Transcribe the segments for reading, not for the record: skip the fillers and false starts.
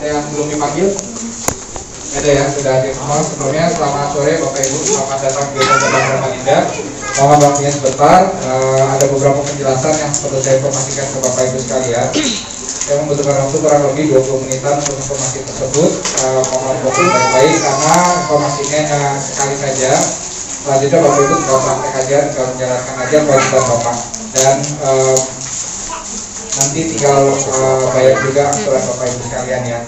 Ada yang belum dipanggil? Ada ya, sudah hadir semua. Sebelumnya selamat sore Bapak Ibu, selamat datang di Desa Ramalinda. Mohon waktunya sebentar, ada beberapa penjelasan yang perlu saya informasikan ke Bapak Ibu sekalian. Saya membutuhkan waktu kurang lebih 20 menitan untuk informasi tersebut. Mohon fokus baik-baik karena informasinya sekali saja. Selanjutnya Bapak Ibu tinggal praktek aja, tinggal menjalankan aja kewajiban Bapak. Dan nanti tinggal bayar juga angsuran Bapak Ibu sekalian ya.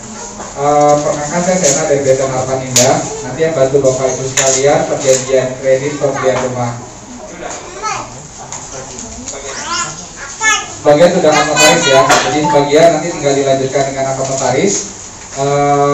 Perkenalkan saya Sena dari Desa Ramalinda. Nanti yang bantu Bapak Ibu sekalian perjanjian kredit pembelian rumah. Sebagian sudah akad notaris ya, jadi sebagian nanti tinggal dilanjutkan dengan akad notaris.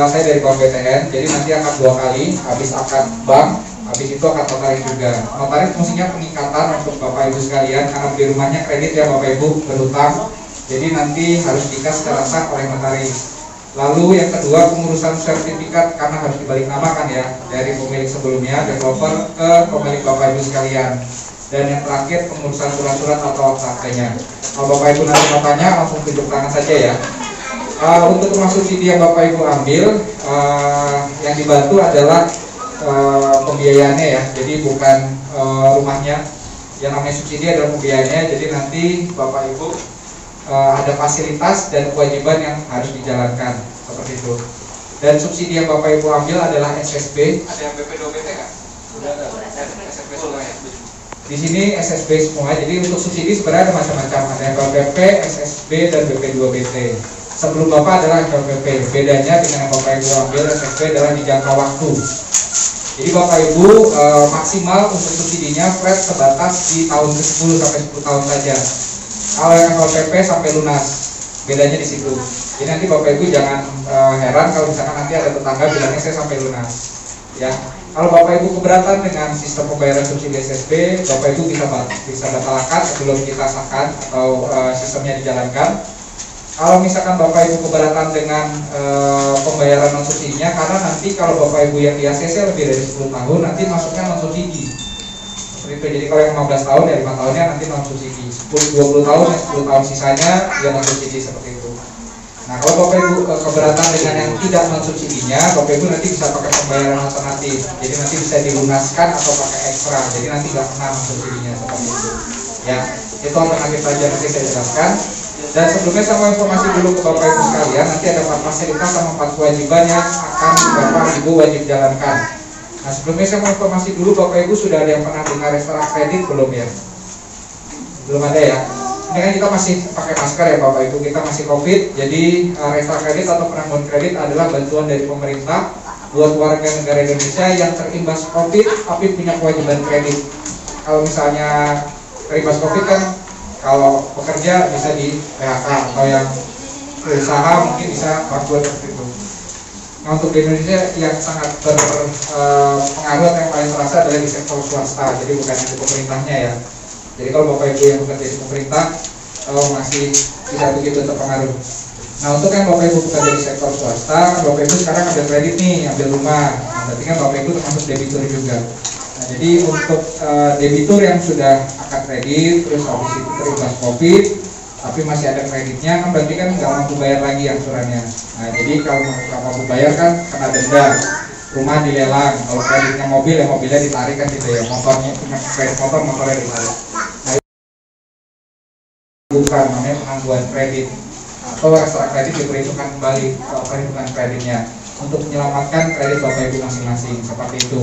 Saya dari Bank BTN, jadi nanti akad 2 kali, habis akad bank, habis itu akad notaris juga. Notaris fungsinya peningkatan untuk Bapak Ibu sekalian, karena beli rumahnya kredit ya Bapak Ibu, berhutang. Jadi nanti harus diikat secara sah oleh notaris. Lalu yang kedua pengurusan sertifikat, karena harus dibalik namakan ya, dari pemilik sebelumnya, developer ke pemilik Bapak Ibu sekalian. Dan yang terakhir pengurusan surat-surat atau aktenya. Kalau Bapak Ibu nanti mau tanya, langsung tunjuk tangan saja ya. Untuk rumah subsidi yang Bapak Ibu ambil, yang dibantu adalah pembiayaannya ya. Jadi bukan rumahnya. Yang namanya subsidi adalah pembiayaannya. Jadi nanti Bapak Ibu ada fasilitas dan kewajiban yang harus dijalankan seperti itu. Dan subsidi yang Bapak Ibu ambil adalah SSB. Ada yang BP2BT nggak? Sudah ada. SSB semua ya. Di sini SSB semua. Jadi untuk subsidi sebenarnya ada macam-macam. Ada FLPP, SSB, dan BP2BT. Sebelum Bapak adalah FLPP. Bedanya dengan yang Bapak Ibu ambil SSB adalah di jangka waktu. Jadi Bapak Ibu maksimal untuk subsidinya flat sebatas di tahun ke-10 sampai 10 tahun saja. Kalau yang FLPP sampai lunas, bedanya di situ. Jadi nanti Bapak Ibu jangan heran kalau misalkan nanti ada tetangga bilangnya saya sampai lunas. Ya, kalau Bapak Ibu keberatan dengan sistem pembayaran subsidi SSB, Bapak Ibu bisa batalkan sebelum kita sahkan atau sistemnya dijalankan. Kalau misalkan Bapak Ibu keberatan dengan pembayaran non subsidinya, karena nanti kalau Bapak Ibu yang di ACC lebih dari 10 tahun nanti masuknya non subsidi. Seperti itu. Jadi kalau yang 15 tahun ya 5 tahunnya nanti non subsidi. 20 tahun ya 10 tahun sisanya ya non subsidi seperti itu. Nah, kalau Bapak Ibu keberatan dengan yang tidak non subsidinya, Bapak Ibu nanti bisa pakai pembayaran alternatif. Jadi nanti bisa dilunaskan atau pakai ekstra. Jadi nanti nggak kena non subsidinya seperti itu. Ya, itu alternatif saja nanti saya jelaskan. Dan sebelumnya saya mau informasi dulu ke Bapak Ibu sekalian. Nanti ada 4 fasilitas sama 4 kewajiban yang akan Bapak Ibu wajib jalankan. Nah, sebelumnya saya mau informasi dulu, Bapak Ibu sudah ada yang pernah dengar restoran kredit belum ya? Belum ada ya? Ini kan kita masih pakai masker ya Bapak Ibu, kita masih COVID. Jadi restoran kredit atau penangguhan kredit adalah bantuan dari pemerintah buat warga negara Indonesia yang terimbas COVID tapi punya kewajiban kredit. Kalau misalnya terimbas COVID kan, kalau pekerja bisa di PHK, atau yang berusaha mungkin bisa bantuan seperti itu. Nah, untuk di Indonesia yang sangat berpengaruh yang paling terasa adalah di sektor swasta, jadi bukan di pemerintahnya ya. Jadi kalau Bapak Ibu yang bekerja di pemerintah masih tidak begitu terpengaruh. Nah, untuk yang Bapak Ibu bekerja di sektor swasta, Bapak Ibu sekarang ambil kredit nih, ambil rumah. Nah, berarti kan Bapak Ibu termasuk debitur juga. Nah, jadi untuk debitur yang sudah akad kredit, terus habis itu terimbas COVID, tapi masih ada kreditnya, kan berarti kan nggak mampu bayar lagi angsurannya. Nah, jadi kalau nggak mampu bayar kan kena denda. Rumah dilelang, kalau kreditnya mobil ya mobilnya ditarik kan gitu ya, motornya kredit motor motornya ditarik. Nah, bukan namanya penangguhan kredit atau restoran kredit diperhitungkan kembali perhitungan kreditnya untuk menyelamatkan kredit Bapak Ibu masing-masing seperti itu.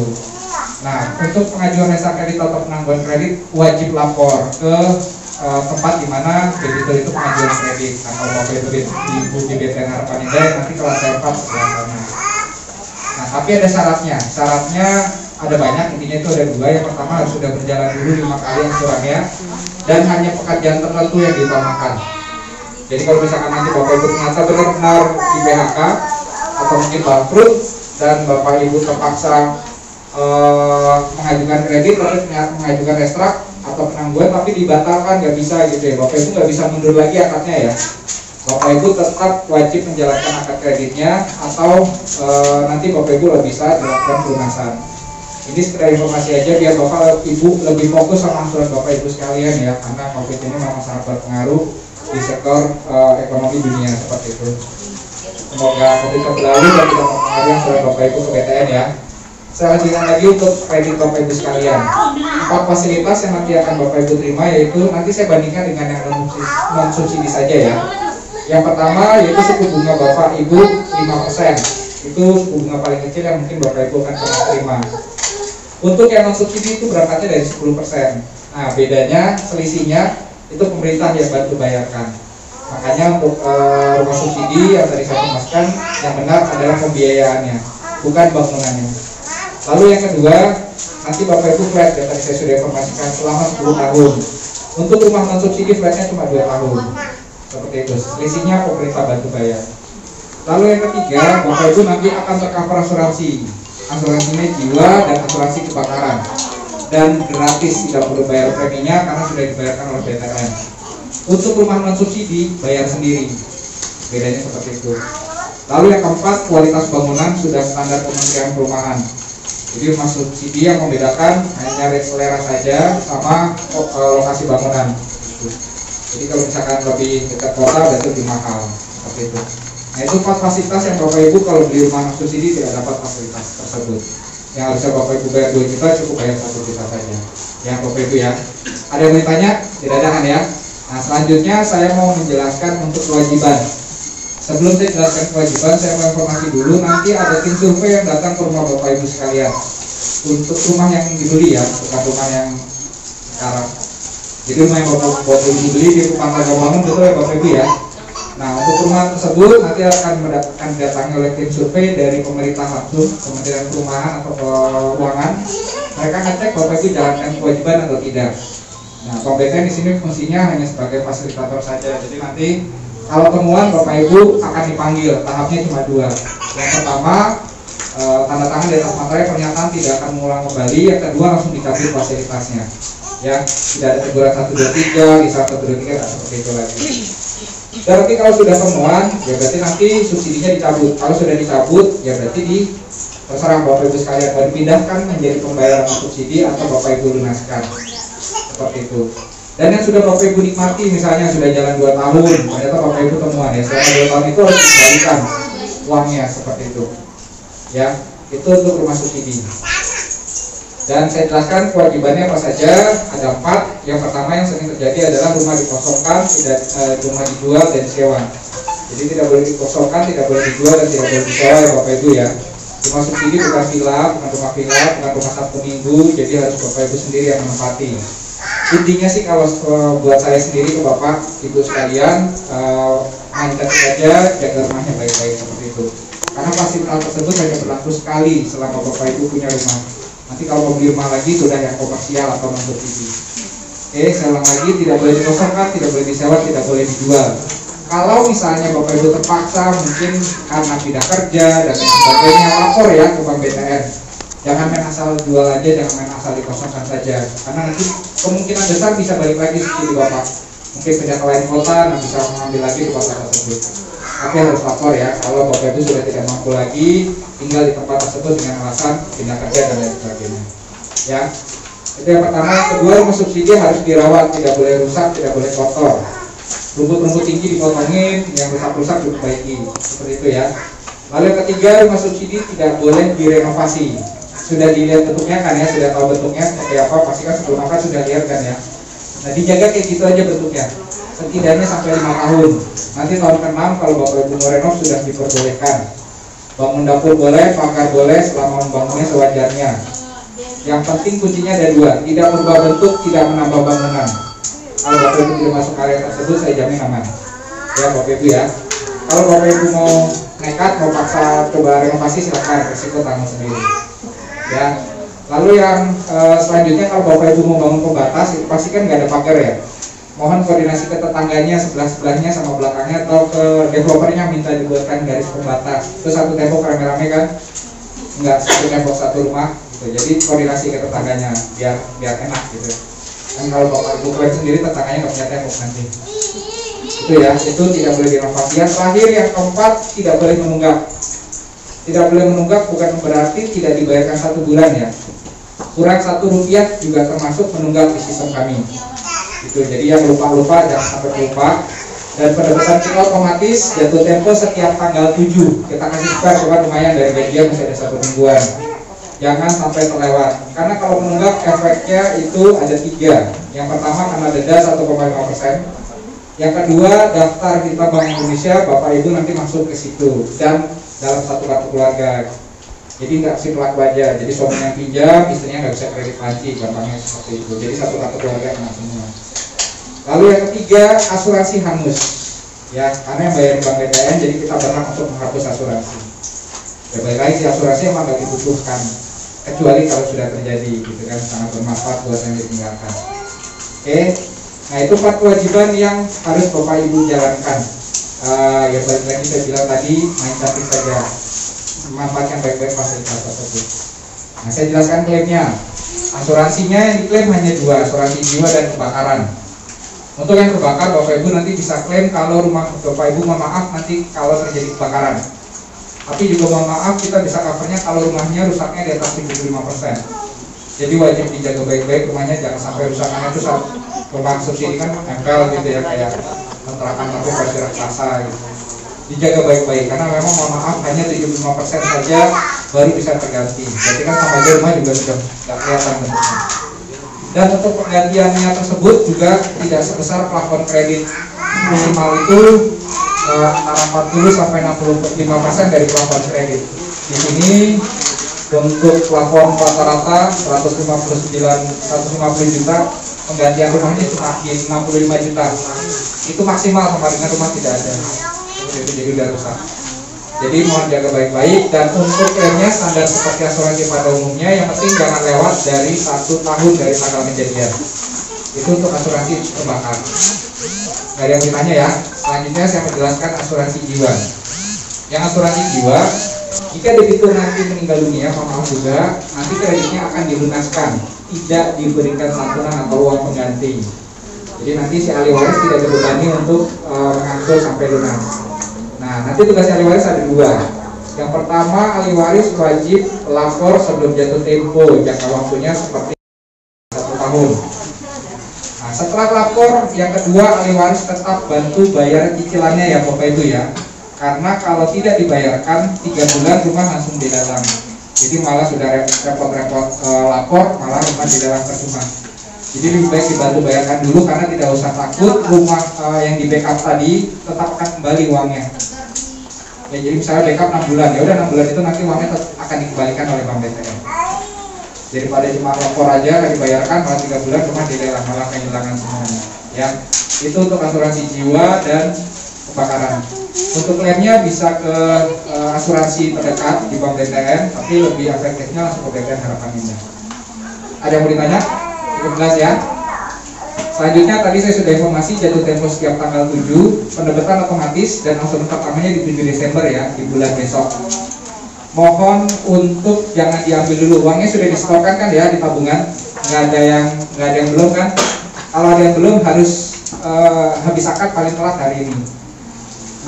Nah, untuk pengajuan restoran kredit atau penangguhan kredit wajib lapor ke tempat di mana debitur itu pengajuan kredit. Nah, kalau Bapak Ibu di BTN Ramalinda nanti kelas 4 sebelah sana. Nah, tapi ada syaratnya. Syaratnya ada banyak, intinya itu ada 2. Yang pertama harus sudah berjalan dulu 5 kali angsurannya dan hanya pekerjaan tertentu yang diutamakan. Jadi kalau misalkan nanti Bapak Ibu ternyata benar-benar di PHK atau mungkin bangkrut dan Bapak Ibu terpaksa mengajukan kredit atau mengajukan ekstrak atau penangguhan tapi dibatalkan, nggak bisa gitu ya, Bapak Ibu nggak bisa mundur lagi akadnya ya. Bapak Ibu tetap wajib menjalankan akad kreditnya atau nanti Bapak Ibu bisa dilakukan pelunasan. Ini sekedar informasi aja biar Bapak Ibu lebih fokus sama angsuran Bapak Ibu sekalian ya, karena COVID ini memang sangat berpengaruh di sektor ekonomi dunia seperti itu. Semoga COVID berlalu dan tidak mempengaruhi angsuran Bapak Ibu ke BTN ya. Saya lanjutkan lagi untuk kredit Bapak Ibu sekalian. 4 fasilitas yang nanti akan Bapak Ibu terima, yaitu nanti saya bandingkan dengan yang non subsidi saja ya. Yang pertama yaitu suku bunga Bapak Ibu 5%. Itu suku bunga paling kecil yang mungkin Bapak Ibu akan pernah terima. Untuk yang non subsidi itu berangkatnya dari 10%. Nah, bedanya, selisihnya itu pemerintah yang bantu bayarkan. Makanya untuk rumah subsidi yang tadi saya jelaskan, yang benar adalah pembiayaannya, bukan bangunannya. Lalu yang kedua, nanti Bapak Ibu flat yang tadi saya sudah informasikan selama 10 tahun. Untuk rumah non subsidi flatnya cuma 2 tahun. Seperti itu, selisihnya pemerintah bantu bayar. Lalu yang ketiga, Bapak Ibu nanti akan tercover asuransi. Asuransinya jiwa dan asuransi kebakaran. Dan gratis, tidak perlu bayar preminya karena sudah dibayarkan oleh BTN. Untuk rumah non subsidi bayar sendiri, bedanya seperti itu. Lalu yang keempat, kualitas bangunan sudah standar Kementerian Perumahan. Jadi rumah subsidi yang membedakan hanya selera saja sama lokasi bangunan. Jadi kalau misalkan lebih dekat kota berarti lebih mahal, seperti itu. Nah, itu 4 fasilitas yang Bapak Ibu kalau beli rumah non subsidi tidak dapat fasilitas tersebut. Yang harusnya Bapak Ibu bayar 2 juta cukup bayar 1 juta saja. Ya Bapak Ibu ya. Ada yang mau ditanya? Tidak ada kan ya? Nah, selanjutnya saya mau menjelaskan untuk kewajiban. Sebelum saya jelaskan kewajiban, saya mau informasi dulu. Nanti ada tim survei yang datang ke rumah Bapak Ibu sekalian. Untuk rumah yang dibeli ya, bukan rumah yang sekarang. Jadi rumah yang Bapak Ibu beli di Pantai Bangun, betul ya Bapak Ibu ya. Nah, untuk rumah tersebut nanti akan didatangi oleh tim survei dari pemerintah langsung, Kementerian Perumahan atau Keuangan. Mereka ngecek Bapak Ibu jalankan kewajiban atau tidak. Nah, BTN di sini fungsinya hanya sebagai fasilitator saja. Jadi nanti kalau temuan Bapak Ibu akan dipanggil, tahapnya cuma 2. Yang pertama, tanda tangan di atas materai pernyataan tidak akan mengulang kembali. Yang kedua, langsung dicabut fasilitasnya. Ya, tidak ada teguran 1, 2, 3, kisah 1, 2, 3, seperti itu lagi. Berarti kalau sudah temuan, ya berarti nanti subsidinya dicabut. Kalau sudah dicabut, ya berarti terserah Bapak Ibu sekalian mau dipindahkan menjadi pembayaran subsidi atau Bapak Ibu lunaskan. Seperti itu. Dan yang sudah Bapak Ibu nikmati, misalnya sudah jalan 2 tahun, ternyata Bapak Ibu temuan ya selama 2 tahun itu harus dikembalikan uangnya, seperti itu. Ya, itu untuk rumah subsidi. Dan saya jelaskan kewajibannya apa saja. Ada 4. Yang pertama yang sering terjadi adalah rumah dikosongkan, rumah dijual dan disewa. Jadi tidak boleh dikosongkan, tidak boleh dijual dan tidak boleh disewa ya Bapak Ibu ya. Rumah subsidi bukan villa, bukan rumah villa, bukan rumah Sabtu Minggu. Jadi harus Bapak Ibu sendiri yang menempati. Intinya sih kalau buat saya sendiri ke Bapak Ibu sekalian, mindset saja, jaga rumahnya baik-baik seperti itu. Karena fasilitas tersebut hanya berlaku sekali selama Bapak Ibu punya rumah. Nanti kalau mau beli rumah lagi sudah yang komersial atau non subsidi. Oke, saya ulang lagi, tidak boleh dikosongkan, tidak boleh disewa, tidak boleh dijual. Kalau misalnya Bapak Ibu terpaksa mungkin karena tidak kerja dan lain sebagainya, lapor ya ke Bank BTN. Jangan main asal jual aja, jangan main asal dikosongkan saja. Karena nanti kemungkinan besar bisa balik lagi subsidi Bapak. Mungkin pindah ke lain kota, nah bisa mengambil lagi di kota tersebut. Tapi harus lapor ya, kalau Bapak Ibu sudah tidak mampu lagi tinggal di tempat tersebut dengan alasan pindah kerja dan lain sebagainya. Ya, itu yang pertama. Yang kedua, rumah subsidi harus dirawat, tidak boleh rusak, tidak boleh kotor. Rumput-rumput tinggi dipotongin, yang rusak-rusak diperbaiki, seperti itu ya. Lalu yang ketiga, rumah subsidi tidak boleh direnovasi. Sudah dilihat bentuknya kan ya, sudah tahu bentuknya seperti apa, pasti kan sebelum makan sudah lihat kan ya. Nah, dijaga kayak gitu aja bentuknya, setidaknya sampai 5 tahun. Nanti tahun ke-6 kalau Bapak Ibu mau renov sudah diperbolehkan. Bangun dapur boleh, pagar boleh selama membangunnya sewajarnya. Yang penting kuncinya ada 2, tidak berubah bentuk, tidak menambah bangunan. Kalau Bapak Ibu tidak masuk area tersebut, saya jamin aman. Ya Bapak Ibu ya. Kalau Bapak Ibu mau nekat, mau paksa coba renovasi, silakan, resiko tanggung sendiri. Ya. Lalu yang selanjutnya, kalau Bapak Ibu mau bangun pembatas, itu pasti kan nggak ada pagar ya. Mohon koordinasi ke tetangganya, sebelah-sebelahnya sama belakangnya, atau ke developernya minta dibuatkan garis pembatas. Itu satu tembok rame-rame kan, nggak satu tembok satu rumah gitu. Jadi koordinasi ke tetangganya biar enak gitu. Dan kalau Bapak Ibu klaim sendiri, tetangganya nggak punya tembok nanti. Itu ya, itu tidak boleh direnovasi. Yang terakhir, yang keempat, tidak boleh menunggak. Tidak boleh menunggak bukan berarti tidak dibayarkan 1 bulan ya. Kurang Rp1 juga termasuk menunggak di sistem kami. Itu jadi yang lupa-lupa jangan sampai lupa. Dan pendebetan kita otomatis jatuh tempo setiap tanggal 7. Kita kasih spare, cuma lumayan dari gajian masih ada 1 mingguan. Jangan sampai terlewat, karena kalau menunggak efeknya itu ada 3. Yang pertama karena denda 1,5%. Yang kedua, daftar kita Bank Indonesia, Bapak Ibu nanti masuk ke situ dan dalam satu kartu keluarga. Jadi nggak si pelaku aja, jadi suami yang pinjam, istrinya nggak bisa kredit panci, gampangnya seperti itu. Jadi satu kartu keluarga kena semua. Lalu yang ketiga, asuransi hangus. Ya, karena yang bayar Bank BTN, jadi kita berhak untuk menghapus asuransi. Ya baik lagi, si asuransi emang nggak dibutuhkan, kecuali kalau sudah terjadi, gitu kan, sangat bermanfaat buat yang ditinggalkan. Oke. Nah itu 4 kewajiban yang harus Bapak Ibu jalankan. Ya balik lagi saya bilang tadi, main cantik saja, manfaatkan baik-baik fasilitas tersebut. Nah saya jelaskan klaimnya. Asuransinya yang diklaim hanya 2, asuransi jiwa dan kebakaran. Untuk yang terbakar, Bapak Ibu nanti bisa klaim kalau rumah Bapak Ibu, mohon maaf, nanti kalau terjadi kebakaran. Tapi juga mohon maaf, kita bisa covernya kalau rumahnya rusaknya di atas 75%. Jadi wajib dijaga baik-baik rumahnya, jangan sampai rusakannya itu saat rumah subsidi kan nempel gitu ya, kayak kontrakan tapi pasti raksasa gitu. Dijaga baik-baik, karena memang mohon maaf hanya 75% saja baru bisa terganti. Jadi kan sama aja rumah juga sudah tidak kelihatan bentuknya. Dan untuk penggantiannya tersebut juga tidak sebesar plafon kredit. Minimal itu antara 40 sampai 65% dari plafon kredit. Di sini untuk plafon rata-rata 150 juta, penggantian rumahnya cuma 65 juta. Itu maksimal, sama dengan rumah tidak ada. Jadi udah rusak. Jadi mohon jaga baik-baik, dan untuk klaimnya standar seperti asuransi pada umumnya, yang penting jangan lewat dari 1 tahun dari tanggal kejadian. Itu untuk asuransi terbakar. Nggak ada yang ditanya ya. Selanjutnya saya menjelaskan asuransi jiwa. Yang asuransi jiwa, jika debitur nanti meninggal dunia, maaf juga, nanti kreditnya akan dilunaskan, tidak diberikan santunan atau uang pengganti. Jadi nanti si ahli waris tidak terbebani untuk mengatur sampai lunas. Nah, nanti tugas ahli waris ada 2. Yang pertama, ahli waris wajib lapor sebelum jatuh tempo, jangka waktunya seperti 1 tahun. Nah, setelah lapor, yang kedua, ahli waris tetap bantu bayar cicilannya ya Bapak Ibu ya. Karena kalau tidak dibayarkan 3 bulan rumah langsung dilelang. Jadi malah sudah repot-repot lapor, malah rumah dilelang percuma. Jadi lebih baik dibantu bayarkan dulu, karena tidak usah takut rumah yang di backup tadi tetap akan kembali uangnya. Ya, jadi misalnya backup 6 bulan, ya udah 6 bulan itu nanti uangnya akan dikembalikan oleh Bank BTN. Daripada cuma lapor aja nggak dibayarkan, malah 3 bulan rumah dilelang, malah kehilangan semuanya. Ya, itu untuk asuransi jiwa dan kebakaran. Untuk klaimnya bisa ke asuransi terdekat di Bank BTN, tapi lebih efektifnya langsung ke BTN Harapan Indah. Ada yang mau ditanya? Cukup jelas ya. Selanjutnya tadi saya sudah informasi jatuh tempo setiap tanggal 7, pendebetan otomatis dan langsung pertamanya di 7 Desember ya, di bulan besok. Mohon untuk jangan diambil dulu, uangnya sudah disetorkan kan ya di tabungan, nggak ada yang belum kan? Kalau ada yang belum harus habis akad paling telat hari ini.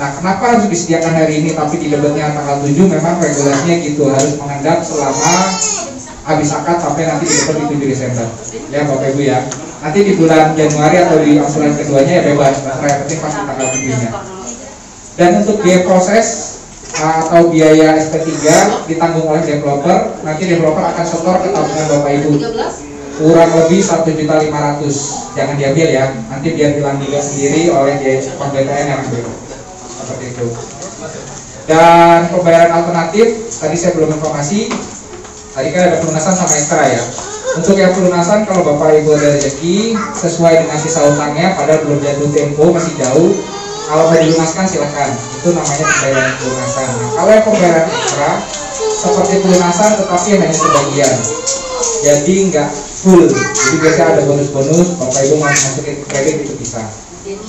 Nah, kenapa harus disediakan hari ini tapi didebetnya tanggal 7? Memang regulasinya gitu, harus mengendap selama habis akad sampai nanti didebet di 7 Desember. Ya Bapak Ibu ya. Nanti di bulan Januari atau di angsuran keduanya ya bebas, yang penting pasti tanggal 7-nya. Dan untuk biaya proses atau biaya SP3 ditanggung oleh developer. Nanti developer akan setor ke tabungan Bapak Ibu. Kurang lebih 1.500.000. Jangan diambil ya. Nanti biar hilang juga sendiri oleh Bank BTN yang ambil. Seperti itu. Dan pembayaran alternatif tadi saya belum informasi. Tadi kan ada pelunasan sama ekstra ya. Untuk yang pelunasan, kalau Bapak Ibu ada rezeki sesuai dengan sisa utangnya, padahal belum jatuh tempo, masih jauh, kalau mau dilunaskan silakan. Itu namanya pembayaran pelunasan. Nah, kalau yang pembayaran ekstra seperti pelunasan tetapi hanya sebagian, jadi nggak full. Jadi biasanya ada bonus-bonus, Bapak Ibu mau masukin kredit itu bisa.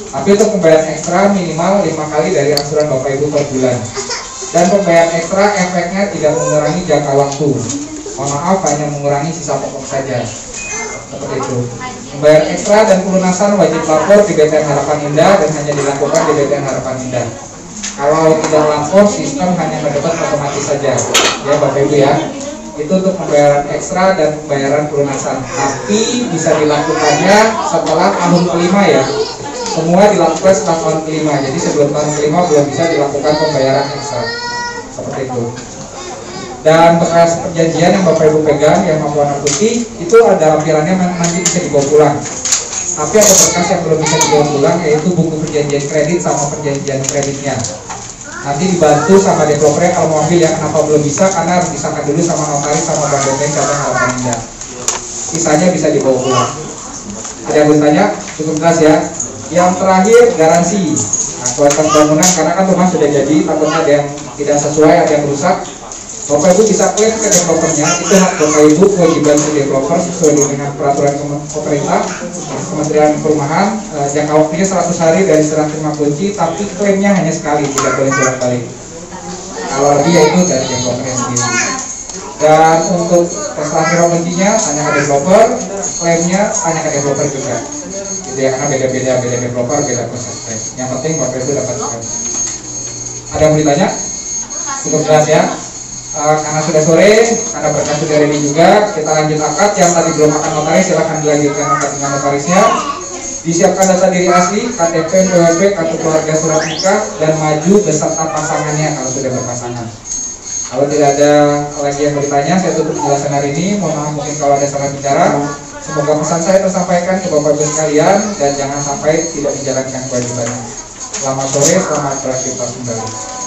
Tapi untuk pembayaran ekstra minimal 5 kali dari angsuran Bapak Ibu per bulan. Dan pembayaran ekstra efeknya tidak mengurangi jangka waktu. Mohon maaf, hanya mengurangi sisa pokok saja. Seperti itu. Pembayaran ekstra dan pelunasan wajib lapor di BTN Harapan Indah dan hanya dilakukan di BTN Harapan Indah. Kalau tidak lapor, sistem hanya mendapat otomatis saja. Ya Bapak Ibu ya. Itu untuk pembayaran ekstra dan pembayaran pelunasan. Tapi bisa dilakukannya setelah tahun kelima ya. semua dilakukan setelah tahun kelima. Jadi sebelum tahun kelima belum bisa dilakukan pembayaran ekstra seperti itu. Dan bekas perjanjian yang Bapak Ibu pegang yang mampu warna putih itu ada lampirannya nanti bisa dibawa pulang. Tapi ada berkas yang belum bisa dibawa pulang, yaitu buku perjanjian kredit sama perjanjian kreditnya. Nanti dibantu sama developernya kalau mau ambil, ya kenapa belum bisa, karena harus disahkan dulu sama notaris sama bank BTN cabang Harapan Indah. Sisanya bisa dibawa pulang. Ada yang bertanya? Cukup jelas ya. Yang terakhir, garansi. Nah, kualitas bangunan, karena kan rumah sudah jadi, takutnya ada yang tidak sesuai, ada yang rusak. Bapak Ibu bisa klaim ke developernya, itu hak Bapak Ibu, kewajiban ke developer sesuai dengan peraturan pemerintah, Kementerian Perumahan. Jangka waktunya 100 hari dari serah terima kunci, tapi klaimnya hanya sekali, tidak boleh bolak-balik. Kalau lebih yaitu dari developernya sendiri. Dan untuk tes akhir kuncinya hanya ke developer, klaimnya hanya ke developer juga. Gitu ya, karena beda developer, beda proses klaim. Yang penting Bapak Ibu dapat klaim. Ada yang mau ditanya? Cukup jelas ya. Karena sudah sore, karena berkas sudah ready juga, kita lanjut akad. Yang tadi belum akan notaris, silahkan dilanjutkan akad dengan notarisnya. Disiapkan data diri asli, KTP, PWP, kartu keluarga, surat nikah, dan maju beserta pasangannya kalau sudah berpasangan. Kalau tidak ada lagi yang bertanya, saya tutup penjelasan hari ini. Mohon maaf mungkin kalau ada salah bicara. Semoga pesan saya tersampaikan ke Bapak Ibu sekalian dan jangan sampai tidak menjalankan kewajibannya. Selamat sore, selamat beraktivitas kembali.